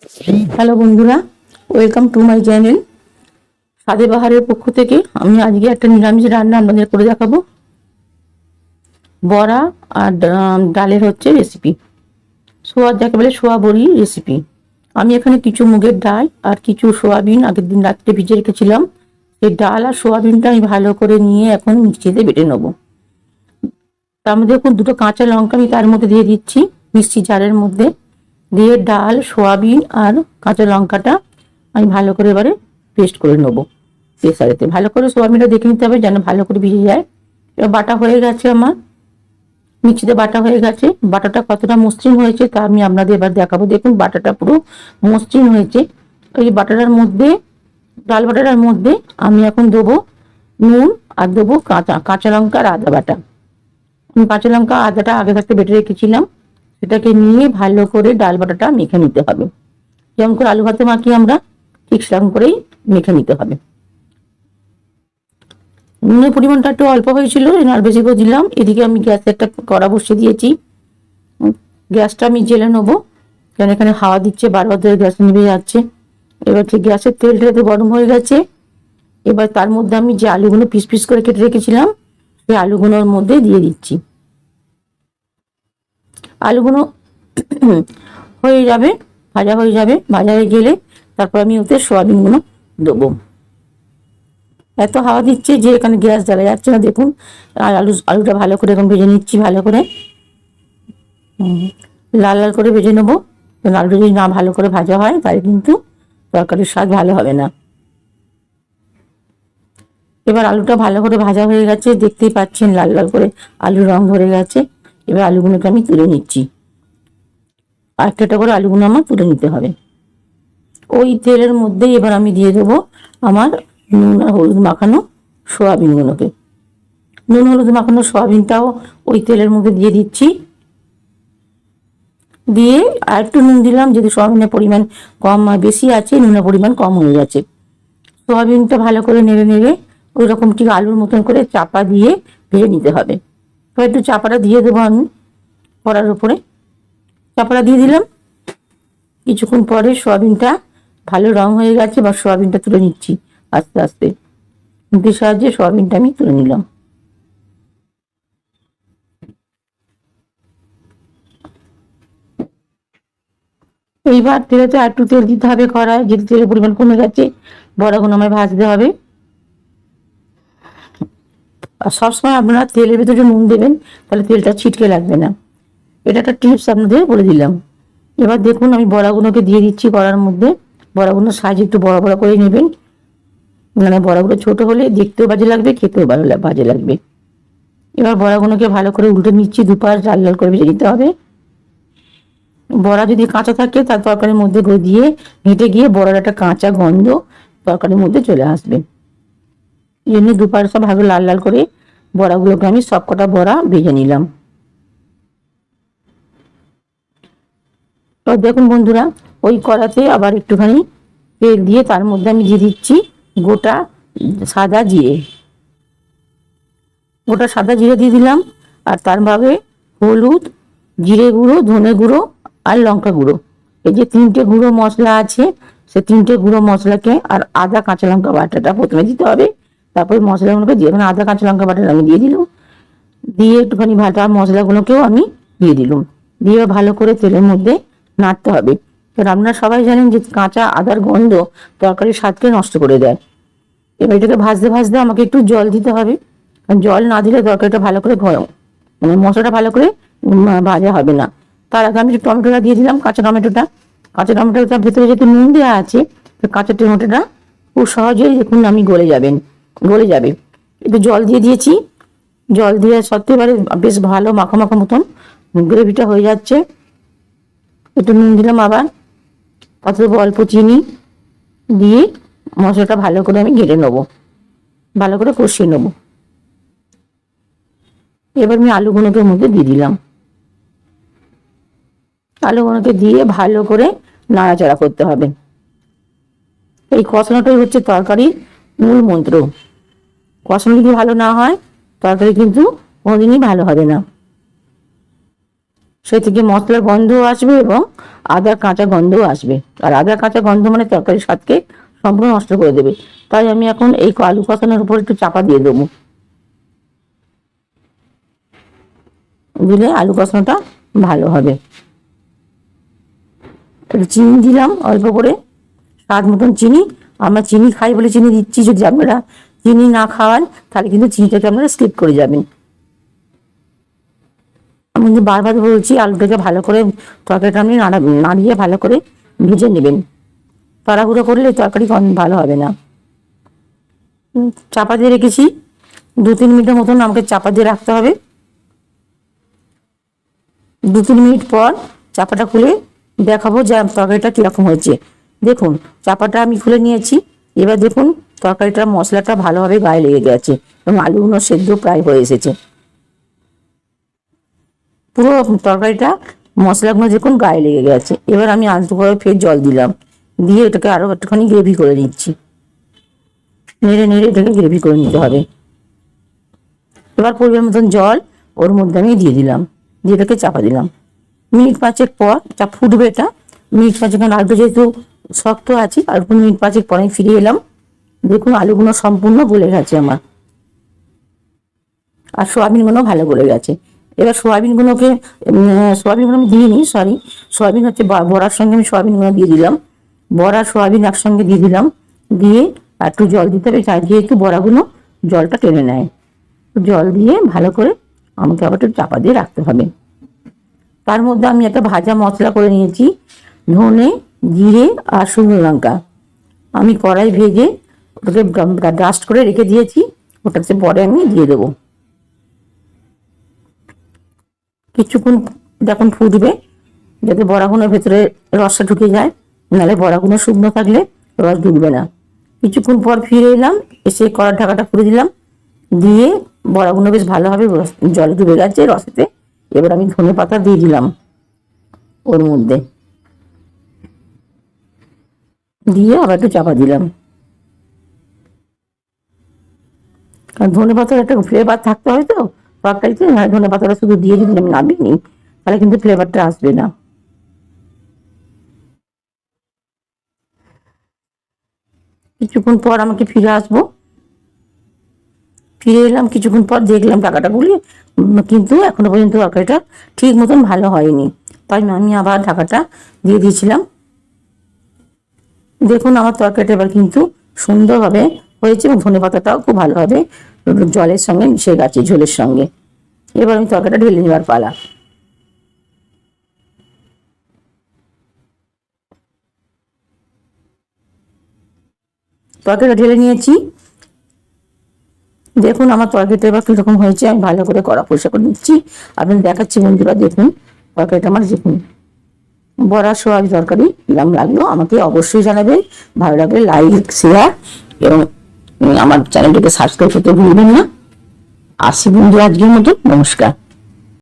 Hello বন্ধুরা, welcome to my channel. স্বাদে বাহারের পক্ষ থেকে আমি আজকে একটা নিরামিষ রান্না আপনাদের করে দেখাবো। বড়া আর ডালের হচ্ছে রেসিপি, যাকে বলে সোয়া বড়ি রেসিপি। আমি এখানে কিছু মুগের ডাল আর কিছু সোয়াবিন আগের দিন রাত্রে ভিজে রেখেছিলাম। এই ডাল আর সোয়াবিনটা আমি ভালো করে নিয়ে এখন মিক্সিতে বেটে নেবো। তার মধ্যে এখন দুটো কাঁচা লঙ্কা আমি তার মধ্যে দিয়ে দিচ্ছি মিক্সি জারের মধ্যে। দিয়ে ডাল, সোয়াবিন আর কাঁচা লঙ্কাটা আমি ভালো করে এবারে পেস্ট করে নেবো প্রেসারেতে। ভালো করে সোয়াবিনটা দেখে নিতে হবে যেন ভালো করে ভিজে যায়। এবার বাটা হয়ে গেছে, আমার মিক্সিতে বাটা হয়ে গেছে। বাটাটা কতটা মসৃণ হয়েছে তা আমি আপনাদের এবার দেখাবো। দেখুন বাটাটা পুরো মসৃণ হয়েছে। ওই বাটাটার মধ্যে, ডাল বাটাটার মধ্যে আমি এখন দেবো নুন আর দেবো কাঁচা লঙ্কা আর আদা বাটা। আমি কাঁচা লঙ্কা আদাটা আগে থাকতে বেটে রেখেছিলাম, সেটাকে নিয়ে ভালো করে ডাল বাটাটা মেখে নিতে হবে। যেমন করে আলু ভাতে মাখি আমরা, ঠিক সেরকম করেই মেখে নিতে হবে। নুনের পরিমাণটা একটু অল্প হয়েছিল, আর বেশি করে দিলাম। এদিকে আমি গ্যাসে একটা কড়া বসিয়ে দিয়েছি। গ্যাসটা আমি জেলে নেবো, কারণ এখানে হাওয়া দিচ্ছে, বারবার ধরে গ্যাস নিভে যাচ্ছে। এবার ঠিক গ্যাসের তেলটা একটু গরম হয়ে গেছে। এবার তার মধ্যে আমি যে আলুগুলো পিস পিস করে কেটে রেখেছিলাম, সেই আলুগুলোর মধ্যে দিয়ে দিচ্ছি। আলুগুলো হয়ে যাবে, ভাজা হয়ে যাবে। ভাজা হয়ে গেলে তারপর আমি ওতে সোয়াবিনগুলো দেবো। এত হাওয়া দিচ্ছে যে এখানে গ্যাস জ্বালা যাচ্ছে না, দেখুন। আর আলুটা ভালো করে এখন ভেজে নিচ্ছি, ভালো করে লাল লাল করে ভেজে নেবো। কারণ আলুটা যদি না ভালো করে ভাজা হয় তাহলে কিন্তু তরকারির স্বাদ ভালো হবে না। এবার আলুটা ভালো করে ভাজা হয়ে গেছে, দেখতেই পাচ্ছেন লাল লাল করে আলুর রং ধরে গেছে। এবার আলুগুলোকে আমি তুলে নিচ্ছি। আর একটা করে আলুগুলো আমার তুলে নিতে হবে। ওই তেলের মধ্যেই এবার আমি দিয়ে দেবো আমার নুন আর হলুদ মাখানো সোয়াবিনগুলোকে। নুন হলুদ মাখানো সোয়াবিনটাও ওই তেলের মধ্যে দিয়ে দিচ্ছি। দিয়ে আর একটু নুন দিলাম, যদি সোয়াবিনের পরিমাণ কম বেশি আছে, নুনের পরিমাণ কম হয়ে গেছে। সোয়াবিনটা ভালো করে নেড়ে নেড়ে ওই রকম ঠিক আলুর মতন করে চাপা দিয়ে ভেজে নিতে হবে। এবার একটু চাপাটা দিয়ে দেবো আমি কড়ার উপরে। চাপাটা দিয়ে দিলাম। কিছুক্ষণ পরে সোয়াবিনটা ভালো রং হয়ে গেছে, বা সোয়াবিনটা তুলে নিচ্ছি আস্তে আস্তে। খুন্তির সাহায্যে সোয়াবিনটা আমি তুলে নিলাম। এইবার তেলেতে আর একটু তেল দিতে হবে কড়ায়, যেহেতু তেলের পরিমাণ কমে গেছে। বড়াগুলো আমায় ভাজতে হবে। আর সবসময় আপনারা তেলের ভিতরে নুন দেবেন, তাহলে তেলটা ছিটকে লাগবে না। এটা একটা টিপস আপনাদের বলে দিলাম। এবার দেখুন আমি বড়াগুলোকে দিয়ে দিচ্ছি কড়ার মধ্যে। বড়াগুলোর সাইজ একটু বড় বড় করে নেবেন, মানে বড়াগুলো ছোট হলে দেখতেও বাজে লাগবে, খেতেও বাজে লাগবে। এবার বড়াগুলোকে ভালো করে উল্টে নিচ্ছি, দুপাশ লাল লাল করে ভেজে নিতে হবে। বড়া যদি কাঁচা থাকে তার তরকারির মধ্যে দিয়ে হেঁটে গিয়ে বড়ার একটা কাঁচা গন্ধ তরকারির মধ্যে চলে আসবে। এই জন্য দুপাশ সব ভালো লাল লাল করে বড়াগুলোকে আমি সবকটা বড়া ভেজে নিলাম। তো দেখুন বন্ধুরা, ওই কড়াতে আবার একটুখানি তেল দিয়ে তার মধ্যে আমি দিয়ে দিচ্ছি গোটা সাদা জিরে। গোটা সাদা জিরে দিয়ে দিলাম। আর তার ভাবে হলুদ, জিরে গুঁড়ো, ধনে গুঁড়ো আর লঙ্কা গুঁড়ো, এই যে তিনটে গুঁড়ো মশলা আছে, সে তিনটে গুঁড়ো মশলাকে আর আদা কাঁচা লঙ্কা বাটাটা প্রথমে দিতে হবে। তারপরে মশলাগুলোকে দিয়ে, মানে আদা কাঁচা লঙ্কা বাটাটা আমি দিয়ে দিলাম। দিয়ে একটুখানি ভাজা মশলাগুলোকেও আমি দিয়ে দিলাম। দিয়ে ভালো করে তেলের মধ্যে নাড়তে হবে। কারণ আপনারা সবাই জানেন যে কাঁচা আদার গন্ধ তরকারির স্বাদকে নষ্ট করে দেয়। এবার এটাকে ভাজতে ভাজতে আমাকে একটু জল দিতে হবে, কারণ জল না দিলে তরকারিটা ভালো করে মানে মশলাটা ভালো করে ভাজা হবে না। তার আগে আমি টমেটোটা দিয়ে দিলাম, কাঁচা টমেটোটা। কাঁচা টমেটোটার ভেতরে যেহেতু নুন দেওয়া আছে, তো কাঁচা টমেটোটা খুব সহজেই দেখুন আমি গলে যাবে। একটু জল দিয়ে দিয়েছি। জল দিয়ে সত্যি এবারে বেশ ভালো মাখা মাখা মতন গ্রেভিটা হয়ে যাচ্ছে। একটু নুন দিলাম আবার, অত অল্প চিনি দিয়ে মশলাটা ভালো করে আমি ঘেটে নেবো, ভালো করে কষিয়ে নেবো। এবার আমি আলুগুলোকে মধ্যে দিয়ে দিলাম। আলুগুলোকে দিয়ে ভালো করে নাড়াচাড়া করতে হবে। এই কষানোটাই হচ্ছে তরকারির মূল মন্ত্র। কষানো যদি ভালো না হয় তরকারি কিন্তু কোনোদিনই ভালো হবে না। সে থেকে মশলার গন্ধও আসবে এবং আদার কাঁচা গন্ধও আসবে। আর আদার কাঁচা গন্ধ মানে তরকারির স্বাদকে সম্পূর্ণ নষ্ট করে দেবে। তাই আমি এখন এই আলু কষানোর উপর একটু চাপা দিয়ে দেবো, দিলে আলু কষানোটা ভালো হবে। একটু চিনি দিলাম অল্প করে, স্বাদ মতন চিনি। আমরা চিনি খাই বলে চিনি দিচ্ছি, যদি আপনারা চিনি না খাওয়ান তাহলে কিন্তু চিনিটাকে আপনারা স্কিপ করে যাবেন। আমি কিন্তু বারবার বলছি আলুটাকে ভালো করে তরকারিটা আপনি নাড়িয়ে ভালো করে ভেজে নেবেন। তাড়াহুড়ো করলে তরকারি ভালো হবে না। চাপা দিয়ে রেখেছি 2-3 মিনিটের মতন, আমাকে চাপা দিয়ে রাখতে হবে। 2-3 মিনিট পর চাপাটা খুলে দেখাবো যে তরকারিটা কীরকম হয়েছে। দেখুন চাপাটা আমি খুলে নিয়েছি। এবার দেখুন তরকারিটার মশলাটা ভালোভাবে গায়ে লেগে গেছে এবং আলুগুলো সেদ্ধ প্রায় হয়ে এসেছে। পুরো তরকারিটা মশলাগুলো দেখুন গায়ে লেগে গেছে। এবার আমি আলতো করে ফের জল দিলাম, দিয়ে এটাকে আরও একটুখানি গ্রেভি করে নিচ্ছি। নেড়ে নেড়ে এটাকে গ্রেভি করে নিতে হবে। এবার পরিমাণ মতন জল ওর মধ্যে আমি দিয়ে দিলাম, দিয়ে এটাকে চাপা দিলাম। মিনিট 5 পর যা ফুটবে, এটা মিনিট 5, আলুটা যেহেতু শক্ত আছে, আর মিনিট 5 পরে আমি ফিরে এলাম। দেখুন আলুগুলো সম্পূর্ণ গলে গেছে আমার, আর সোয়াবিনগুলো ভালো গলে গেছে। এবার সোয়াবিনগুলো আমি দিইনি, সরি, সোয়াবিন হচ্ছে বড়ার সঙ্গে আমি সোয়াবিনগুলো দিয়ে দিলাম। বড়া সোয়াবিন একসঙ্গে দিয়ে দিলাম, দিয়ে একটু জল দিতে হবে, যেহেতু বড়াগুলো জলটা টেনে নেয়। জল দিয়ে ভালো করে আমাকে আবার একটু চাপা দিয়ে রাখতে হবে। তার মধ্যে আমি একটা ভাজা মশলা করে নিয়েছি, ধনে, জিরে আর শুকনো লঙ্কা। আমি কড়াই ভেজে ওটাকে ডাস্ট করে রেখে দিয়েছি, ওটাতে পরে আমি দিয়ে দেবো। কিছুক্ষণ যখন ফুটবে, যাতে বড়াগুলোর ভেতরে রসটা ঢুকে যায়, নাহলে বড়াগুলো শুকনো থাকলে রস ঢুকবে না। কিছুক্ষণ পর ফিরে এলাম, এসে কড়ার ঢাকাটা খুলে দিলাম, দিয়ে বড়াগুলো বেশ ভালোভাবে জলে ডুবে গেছে রসেতে। এবার আমি ধনে পাতা দিয়ে দিলাম ওর মধ্যে, দিয়ে আবার একটু চাপা দিলাম। কারণ ধনে পাতার একটা ফ্লেভার থাকতে হয় তো তরকারিতে, ধনে পাতাটা শুধু দিয়ে যদি আমি নামিয়ে নিই তাহলে কিন্তু ফ্লেভারটা আসবে না। কিছুক্ষণ পর আমাকে ফিরে আসবো, ফিরে এলাম কিছুক্ষণ পর, দেখলাম ঢাকাটা খুলে, কিন্তু এখনো পর্যন্ত তরকারিটা ঠিক মতন ভালো হয়নি। তাই আমি আবার ঢাকাটা দিয়ে দিয়েছিলাম। দেখুন আমার তরকারিটা এবার কিন্তু সুন্দরভাবে হয়েছে এবং ধনে পাতাটাও খুব ভালোভাবে জলের সঙ্গে মিশে গেছে, ঝোলের সঙ্গে। এবার আমি তরকারিটা ঢেলে নেওয়ার পালা। তরকারিটা ঢেলে নিয়েছি। দেখুন আমার তরকারিটা এবার কীরকম হয়েছে, আমি ভালো করে কড়া পরিষ্কার করে নিচ্ছি। আপনাদের দেখাচ্ছি বন্ধুরা, দেখুন তরকারিটা আমার, দেখুন বড়া সোয়াবিন তরকারি কিরম লাগলো আমাকে অবশ্যই জানাবেন। ভালো লাগলে লাইক, শেয়ার এবং আমার চ্যানেলটিকে সাবস্ক্রাইব করতে ভুলবেন না। আসি বন্ধু আজকের মতো, নমস্কার।